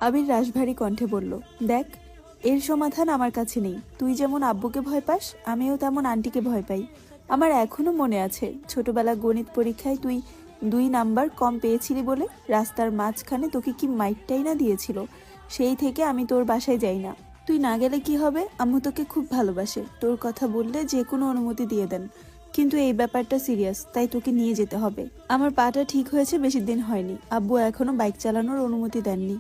আবির রাশভারী কণ্ঠে বলল, দেখ, এর সমাধান আমার কাছে নেই। তুই যেমন আব্বুকে ভয় পাস, আমিও তেমন আন্টিকে ভয় পাই। আমার এখনো মনে আছে, ছোটবেলা গণিত পরীক্ষায় তুই 2 নাম্বার কম পেয়েছিলি বলে রাস্তার মাঝখানে তোকে কি মাইরটাই না দিয়েছিল। সেই থেকে আমি তোর বাসায় যাই না। তুই না গেলে কি হবে? আম্মু তোকে খুব ভালোবাসে, তোর কথা বললে যে কোনো অনুমতি দিয়ে দেন। কিন্তু এই ব্যাপারটা সিরিয়াস, তাই তোকে নিয়ে যেতে হবে। আমার পাটা ঠিক হয়েছে বেশি দিন হয়নি, আব্বু এখনো বাইক চালানোর অনুমতি দেননি।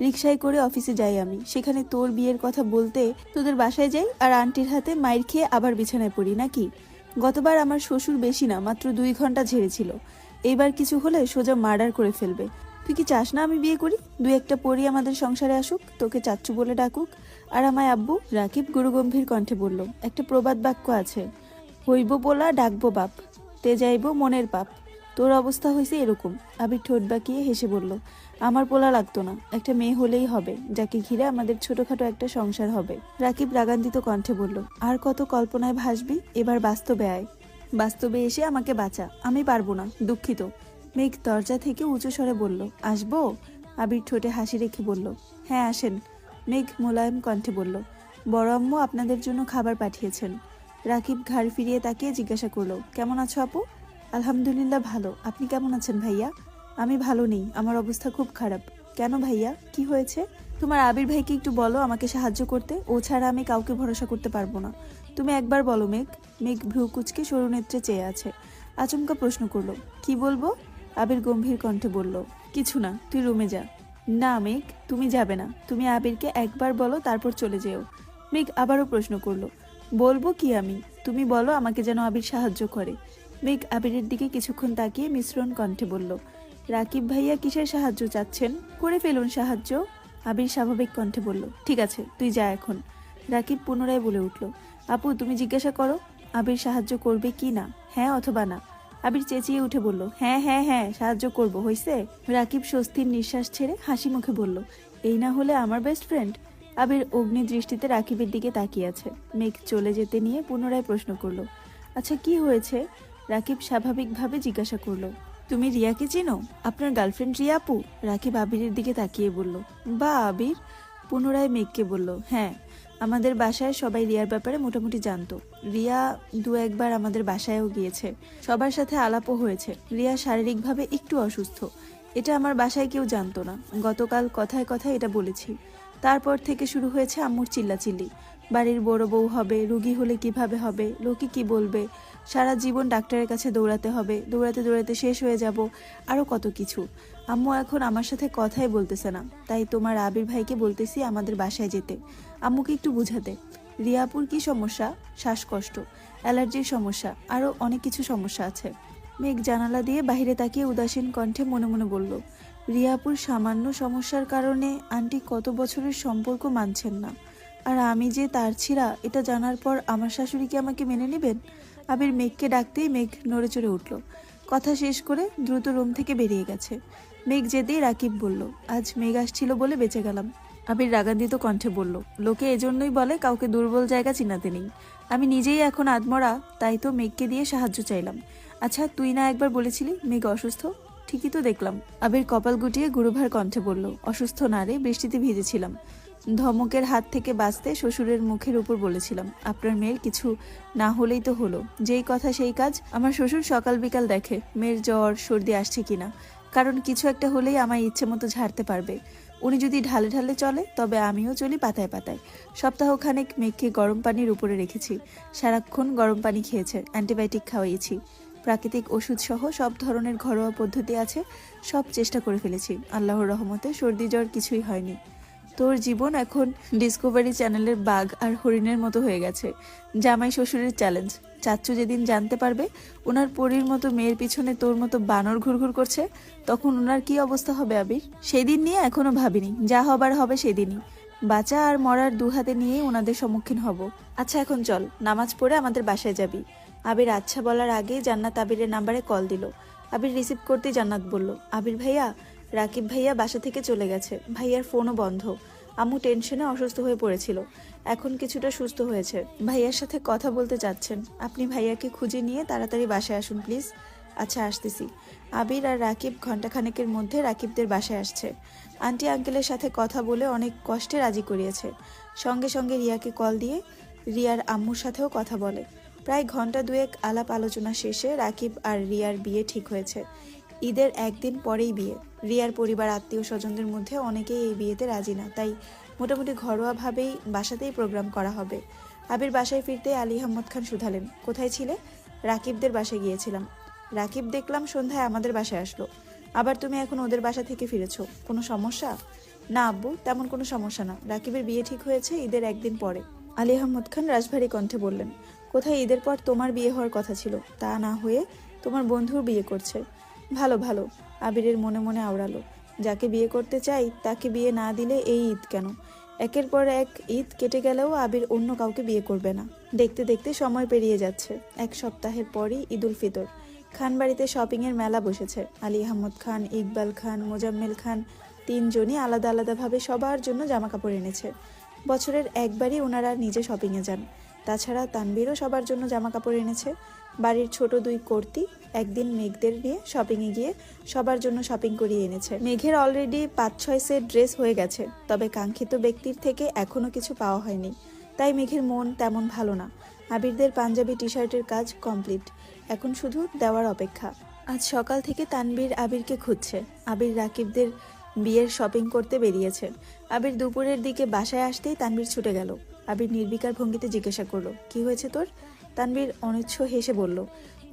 রিকশায় করে অফিসে যাই আমি, সেখানে তোর বিয়ের কথা বলতে তোদের বাসায় যাই আর আন্টির হাতে মাইর খেয়ে আবার বিছানায় পড়ি নাকি? গতবার আমার শ্বশুর বেশি না, মাত্র 2 ঘন্টা ঝেড়েছিল। এইবার কিছু হলে সোজা মার্ডার করে ফেলবে। তুই কি চাস না আমি বিয়ে করি? 2-1টা পরি আমাদের সংসারে আসুক, তোকে চাচ্চু বলে ডাকুক, আর আমায় আব্বু। রাকিব গুরুগম্ভীর কণ্ঠে বলল, একটা প্রবাদ বাক্য আছে, হইব বলা ডাকবো বাপ, তে যাইব মনের পাপ। তোর অবস্থা হয়েছে এরকম। আবির ঠোঁট বাঁকিয়ে হেসে বলল, আমার পোলা লাগতো না, একটা মেয়ে হলেই হবে, যাকে ঘিরে আমাদের ছোটখাটো একটা সংসার হবে। রাকিব রাগান্বিত কণ্ঠে বলল, আর কত কল্পনায় ভাসবি, এবার বাস্তবে আয়। বাস্তবে এসে আমাকে বাঁচা। আমি পারবো না, দুঃখিত। মেঘ দরজা থেকে উঁচু স্বরে বলল, আসবো? আবির ঠোঁটে হাসি রেখে বলল, হ্যাঁ আসেন। মেঘ মোলায়েম কণ্ঠে বলল, বড় আম্মু আপনাদের জন্য খাবার পাঠিয়েছেন। রাকিব ঘাড় ফিরিয়ে তাকিয়ে জিজ্ঞাসা করলো, কেমন আছো আপু? আলহামদুলিল্লাহ ভালো, আপনি কেমন আছেন ভাইয়া? আমি ভালো নেই, আমার অবস্থা খুব খারাপ। কেন ভাইয়া, কি হয়েছে? তোমার আবির ভাইকে একটু বলো আমাকে সাহায্য করতে, ও ছাড়া আমি কাউকে ভরসা করতে পারবো না। তুমি একবার বলো মেঘ। মেঘ ভ্রু কুচকে সরু নেত্রে চেয়ে আছে। আচমকা প্রশ্ন করলো, কি বলবো? আবির গম্ভীর কণ্ঠে বলল, কিছু না, তুই রুমে যা। না মেঘ, তুমি যাবে না, তুমি আবিরকে একবার বলো, তারপর চলে যেও। মেঘ আবারও প্রশ্ন করলো, বলবো কি আমি? তুমি বলো আমাকে যেন আবির সাহায্য করে। মেঘ আবিরের দিকে কিছুক্ষণ তাকিয়ে মিশ্রণ কণ্ঠে বলল, রাকিব ভাইয়া কিসের সাহায্য চাচ্ছেন? করে ফেলুন সাহায্য। আবির স্বাভাবিক কণ্ঠে বলল, ঠিক আছে, তুই যা এখন। রাকিব পুনরায় বলে উঠল, আপু তুমি জিজ্ঞাসা করো আবির সাহায্য করবে কি না, হ্যাঁ অথবা না। আবির চেঁচিয়ে উঠে বলল, হ্যাঁ হ্যাঁ হ্যাঁ, সাহায্য করব, হইছে? রাকিব স্বস্তির নিঃশ্বাস ছেড়ে হাসি মুখে বলল, এই না হলে আমার বেস্ট ফ্রেন্ড। আবির অগ্নি দৃষ্টিতে রাকিবের দিকে তাকিয়ে আছে। মেঘ চলে যেতে নিয়ে পুনরায় প্রশ্ন করলো, আচ্ছা কি হয়েছে? রাকিব স্বাভাবিকভাবে জিজ্ঞাসা করলো, তুমি রিয়াকে চিনো? আপনার গার্লফ্রেন্ড রিয়া আপু? রাকিব আবিরের দিকে তাকিয়ে বলল, বা আবির? পুনরায় মেঘকে বলল, হ্যাঁ, আমাদের বাসায় সবাই রিয়ার ব্যাপারে মোটামুটি জানতো। রিয়া 2-1বার আমাদের বাসায়ও গিয়েছে, সবার সাথে আলাপও হয়েছে। রিয়া শারীরিকভাবে একটু অসুস্থ, এটা আমার বাসায় কেউ জানতো না। গতকাল কথায় কথায় এটা বলেছি, তারপর থেকে শুরু হয়েছে আম্মুর চিল্লাচিল্লি। বাড়ির বড় বউ হবে, রুগী হলে কিভাবে হবে, লোকে কি বলবে, সারা জীবন ডাক্তারের কাছে দৌড়াতে হবে, দৌড়াতে দৌড়াতে শেষ হয়ে যাব, আরও কত কিছু। আম্মু এখন আমার সাথে কথাই বলতেছে না, তাই তোমার আবির ভাইকে বলতেছি আমাদের বাসায় যেতে, আম্মুকে একটু বুঝাতে। রিয়াপুর কি সমস্যা? শ্বাসকষ্ট, অ্যালার্জির সমস্যা, আরও অনেক কিছু সমস্যা আছে। মেঘ জানালা দিয়ে বাইরে তাকিয়ে উদাসীন কণ্ঠে মনে মনে বলল, রিয়াপুর সামান্য সমস্যার কারণে আন্টি কত বছরের সম্পর্ক মানছেন না, আর আমি যে তার ছিঁড়া এটা জানার পর আমার শাশুড়ি কি আমাকে মেনে নেবেন? আবির মেঘকে ডাকতেই মেঘ নড়ে চড়ে উঠল। কথা শেষ করে দ্রুত রুম থেকে বেরিয়ে গেছে। মেঘ যেতেই রাকিব বলল, আজ মেঘ আসছিল বলে বেঁচে গেলাম। আবির রাগান্বিত কণ্ঠে বলল, লোকে এজন্যই বলে কাউকে দুর্বল জায়গা চিনাতে নেই। আমি নিজেই এখন আদমরা, তাই তো মেঘকে দিয়ে সাহায্য চাইলাম। আচ্ছা তুই না একবার বলেছিলি মেঘ অসুস্থ? ঠিকই তো দেখলাম। আবির কপাল গুটিয়ে গুরুভার কণ্ঠে বলল, অসুস্থ না রে, বৃষ্টিতে ভিজেছিলাম। ধমকের হাত থেকে বাঁচতে শ্বশুরের মুখের উপর বলেছিলাম, আপনার মেয়ের কিছু না হলেই তো হলো, যেই কথা সেই কাজ। আমার শ্বশুর সকাল বিকাল দেখে মেয়ের জ্বর সর্দি আসছে কিনা, কারণ কিছু একটা হলেই আমায় ইচ্ছে মতো ঝাড়তে পারবে। উনি যদি ঢালে ঢালে চলে, তবে আমিও চলি পাতায় পাতায়। সপ্তাহখানেক মেঘকে গরম পানির উপরে রেখেছি, সারাক্ষণ গরম পানি খেয়েছে, অ্যান্টিবায়োটিক খাওয়াইছি, প্রাকৃতিক ওষুধ সহ সব ধরনের ঘরোয়া পদ্ধতি আছে, সব চেষ্টা করে ফেলেছি। আল্লাহর রহমতে সর্দি জ্বর কিছুই হয়নি। তোর জীবন এখন ডিসকভারি চ্যানেলের বাঘ আর হরিণের মতো হয়ে গেছে। জামাই শ্বশুরের চ্যালেঞ্জ। চাচ্চু যেদিন জানতে পারবে ওনার পরীর মতো মেয়ের পিছনে তোর মতো বানর ঘুরঘুর করছে, তখন ওনার কি অবস্থা হবে আবির? সেদিন নিয়ে এখনো ভাবিনি, যা হবার হবে সেদিনই। বাঁচা আর মরার 2 হাতে নিয়েই ওনাদের সম্মুখীন হব। আচ্ছা এখন চল, নামাজ পড়ে আমাদের বাসায় যাবি। আবির আচ্ছা বলার আগেই জান্নাত আবিরের নাম্বারে কল দিল। আবির রিসিভ করতেই জান্নাত বলল, আবির ভাইয়া, রাকিব ভাইয়া বাসা থেকে চলে গেছে, ভাইয়ার ফোনও বন্ধ। আম্মু টেনশনে অসুস্থ হয়ে পড়েছিল, এখন কিছুটা সুস্থ হয়েছে, ভাইয়ার সাথে কথা বলতে চাচ্ছেন। আপনি ভাইয়াকে খুঁজে নিয়ে তাড়াতাড়ি বাসায় আসুন প্লিজ। আচ্ছা আসতেছি। আবির আর রাকিব ঘন্টাখানেকের মধ্যে রাকিবদের বাসায় আসছে। আন্টি আঙ্কেলের সাথে কথা বলে অনেক কষ্টে রাজি করিয়েছে। সঙ্গে সঙ্গে রিয়াকে কল দিয়ে রিয়ার আম্মুর সাথেও কথা বলে। প্রায় ঘন্টা দুয়েক আলাপ আলোচনা শেষে রাকিব আর রিয়ার বিয়ে ঠিক হয়েছে। ঈদের একদিন পরেই বিয়ে। রিয়ার পরিবার আত্মীয় স্বজনদের মধ্যে অনেকেই এই বিয়েতে রাজি না, তাই মোটামুটি ঘরোয়াভাবেই বাসাতেই প্রোগ্রাম করা হবে। আবির বাসায় ফিরতে আলী আহমদ খান শুধালেন, কোথায় ছিলে? রাকিবদের বাসায় গিয়েছিলাম। রাকিব দেখলাম সন্ধ্যায় আমাদের বাসায় আসলো, আবার তুমি এখন ওদের বাসা থেকে ফিরেছো, কোনো সমস্যা? না আব্বু, তেমন কোনো সমস্যা না। রাকিবের বিয়ে ঠিক হয়েছে ঈদের একদিন পরে। আলী আহমদ খান রাশভারী কণ্ঠে বললেন, কোথায় ঈদের পর তোমার বিয়ে হওয়ার কথা ছিল, তা না হয়ে তোমার বন্ধুর বিয়ে করছে। ভালো ভালো, আবিরের মনে মনে আওড়ালো। যাকে বিয়ে করতে চাই তাকে বিয়ে না দিলে এই ঈদ কেন? একের পর এক ঈদ কেটে গেলেও আবির অন্য কাউকে বিয়ে করবে না। দেখতে দেখতে সময় পেরিয়ে যাচ্ছে। এক সপ্তাহের পরই ঈদ উল ফিতর। খানবাড়িতে শপিংয়ের মেলা বসেছে। আলী আহমদ খান, ইকবাল খান, মোজাম্মেল খান তিনজনই আলাদা আলাদাভাবে সবার জন্য জামাকাপড় এনেছে। বছরের একবারই ওনারা নিজে শপিংয়ে যান। তাছাড়া তানবীরও সবার জন্য জামাকাপড় এনেছে। বাড়ির ছোট দুই কর্তি একদিন মেঘদের নিয়ে শপিংয়ে গিয়ে সবার জন্য শপিং করিয়ে এনেছে। মেঘের অলরেডি 5-6 সেট ড্রেস হয়ে গেছে, তবে কাঙ্ক্ষিত ব্যক্তির থেকে এখনও কিছু পাওয়া হয়নি, তাই মেঘের মন তেমন ভালো না। আবিরদের পাঞ্জাবি টি শার্টের কাজ কমপ্লিট, এখন শুধু দেওয়ার অপেক্ষা। আজ সকাল থেকে তানবীর আবিরকে খুঁজছে। আবির রাকিবদের বিয়ের শপিং করতে বেরিয়েছে। আবির দুপুরের দিকে বাসায় আসতেই তানবীর ছুটে গেল। আবির নির্বিকার ভঙ্গিতে জিজ্ঞাসা করলো, কি হয়েছে তোর? তানবীর অনিচ্ছ হেসে বলল,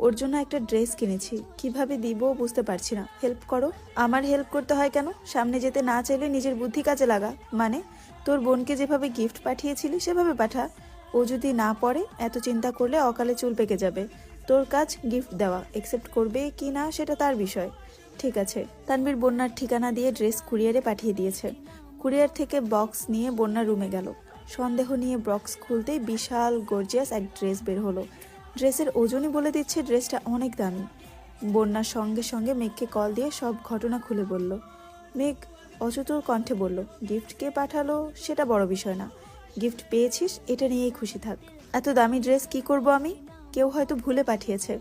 ওর জন্য একটা ড্রেস কিনেছি, কিভাবে দিব বুঝতে পারছি না, হেল্প করো। আমার হেল্প করতে হয় কেন? সামনে যেতে না চাইলে নিজের বুদ্ধি কাজে লাগা। মানে তোর বোনকে যেভাবে গিফট পাঠিয়েছিলি সেভাবে পাঠা। ও যদি না পড়ে এত চিন্তা করলে অকালে চুল পেকে যাবে। তোর কাজ গিফট দেওয়া, একসেপ্ট করবে কি না সেটা তার বিষয়। ঠিক আছে। তানবীর বন্যার ঠিকানা দিয়ে ড্রেস কুরিয়ারে পাঠিয়ে দিয়েছে। কুরিয়ার থেকে বক্স নিয়ে বন্যার রুমে গেল। সন্দেহ নিয়ে বক্স খুলতেই বিশাল গর্জিয়াস এক ড্রেস বের হলো। ড্রেসের ওজনই বলে দিচ্ছে ড্রেসটা অনেক দামি। বন্যার সঙ্গে সঙ্গে মেঘকে কল দিয়ে সব ঘটনা খুলে বলল। মেঘ অচতুর কণ্ঠে বলল, গিফট কে পাঠালো সেটা বড় বিষয় না, গিফট পেয়েছিস এটা নিয়েই খুশি থাক। এত দামি ড্রেস কি করব আমি? কেউ হয়তো ভুলে পাঠিয়েছে।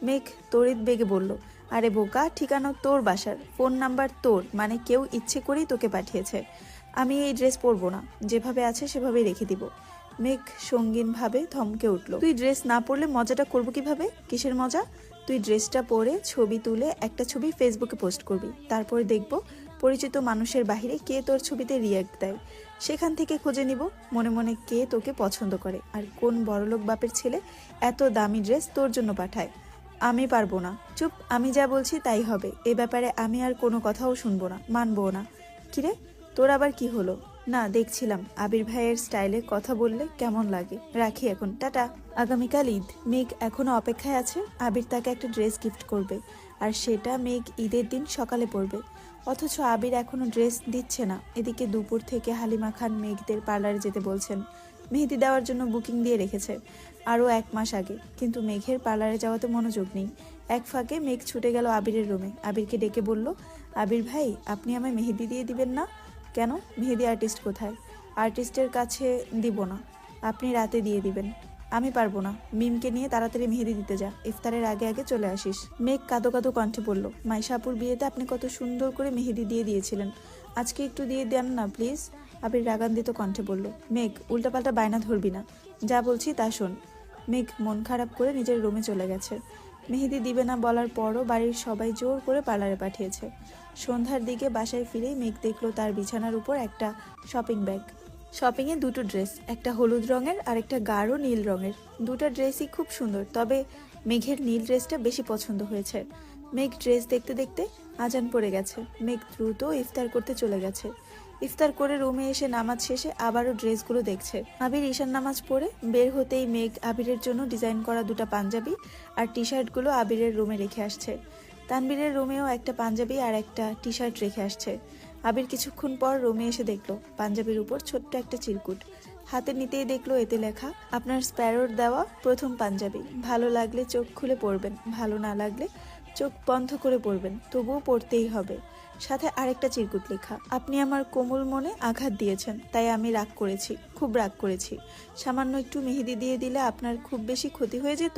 মেঘ তড়িৎ বেগে বলল, আরে বোকা, ঠিকানা তোর বাসার, ফোন নাম্বার তোর, মানে কেউ ইচ্ছে করেই তোকে পাঠিয়েছে। আমি এই ড্রেস পরবো না, যেভাবে আছে সেভাবেই রেখে দিব। মেঘ সঙ্গীনভাবে ধমকে উঠল, তুই ড্রেস না পরলে মজাটা করবো কিভাবে? কিসের মজা? তুই ড্রেসটা পরে ছবি তুলে একটা ছবি ফেসবুকে পোস্ট করবি, তারপরে দেখবো পরিচিত মানুষের বাহিরে কে তোর ছবিতে রিয়্যাক্ট দেয়। সেখান থেকে খুঁজে নিব মনে মনে কে তোকে পছন্দ করে আর কোন বড়লোক বাপের ছেলে এত দামি ড্রেস তোর জন্য পাঠায়। আমি পারবো না। চুপ, আমি যা বলছি তাই হবে। এ ব্যাপারে আমি আর কোনো কথাও শুনবো না, মানবো না। কিরে, তোর আবার কি হলো? না, দেখছিলাম আবির ভাইয়ের স্টাইলে কথা বললে কেমন লাগে। রাখি এখন, টাটা। আগামীকাল ঈদ। মেঘ এখনো অপেক্ষায় আছে আবির তাকে একটা ড্রেস গিফট করবে, আর সেটা মেঘ ঈদের দিন সকালে পরবে। অথচ আবির এখনো ড্রেস দিচ্ছে না। এদিকে দুপুর থেকে হালিমা খান মেঘদের পার্লারে যেতে বলছেন। মেহেদি দেওয়ার জন্য বুকিং দিয়ে রেখেছে আরও 1 মাস আগে, কিন্তু মেঘের পার্লারে যাওয়াতে মনোযোগ নেই। এক ফাঁকে মেঘ ছুটে গেল আবিরের রুমে। আবিরকে ডেকে বলল, আবির ভাই, আপনি আমায় মেহেদি দিয়ে দিবেন না? কেন? মেহেদি আর্টিস্ট কোথায়? আর্টিস্টের কাছে দিব না, আপনি রাতে দিয়ে দিবেন। আমি পারবো না। মিমকে নিয়ে তাড়াতাড়ি মেহেদি দিতে যা, ইফতারের আগে আগে চলে আসিস। মেঘ কাঁদো কাঁদো কণ্ঠে বলল, মাইশাপুর বিয়েতে আপনি কত সুন্দর করে মেহেদি দিয়ে দিয়েছিলেন, আজকে একটু দিয়ে দেন না প্লিজ। আবির রাগান্বিত কণ্ঠে বলল, মেঘ উল্টাপাল্টা বায়না ধরবি না, যা বলছি তা শোন। মেঘ মন খারাপ করে নিজের রুমে চলে গেছে। মেহেদি দিবে না বলার পরও বাড়ির সবাই জোর করে পার্লারে পাঠিয়েছে। সন্ধ্যার দিকে বাসায় ফিরেই মেঘ দেখলো তার বিছানার উপর একটা শপিং ব্যাগ। শপিংয়ে 2টো ড্রেস, একটা হলুদ রঙের আর একটা গাঢ় নীল রঙের। 2টা ড্রেসই খুব সুন্দর, তবে মেঘের নীল ড্রেসটা বেশি পছন্দ হয়েছে। মেঘ ড্রেস দেখতে দেখতে আজান পড়ে গেছে। মেঘ দ্রুত ইফতার করতে চলে গেছে। ইফতার করে রুমে এসে নামাজ শেষে আবারও ড্রেসগুলো দেখছে। আবির ঈশান নামাজ পড়ে বের হতেই মেঘ আবিরের জন্য ডিজাইন করা 2টা পাঞ্জাবি আর টি শার্টগুলো আবিরের রুমে রেখে আসছে। তানবীরের রুমেও একটা পাঞ্জাবি আর একটা টি শার্ট রেখে আসছে। আবির কিছুক্ষণ পর রুমে এসে দেখলো পাঞ্জাবির উপর ছোট্ট একটা চিরকুট। হাতে নিতেই দেখলো এতে লেখা, আপনার স্প্যারোর দেওয়া প্রথম পাঞ্জাবি, ভালো লাগলে চোখ খুলে পড়বেন, ভালো না লাগলে চোখ বন্ধ করে পড়বেন, তবুও পড়তেই হবে। সাথে আরেকটা চিরকুট লেখা, আপনি আমার কোমল মনে আঘাত দিয়েছেন, তাই আমি রাগ করেছি, খুব রাগ করেছি। সামান্য একটু মেহেদি দিয়ে দিলে আপনার খুব বেশি ক্ষতি হয়ে যেত।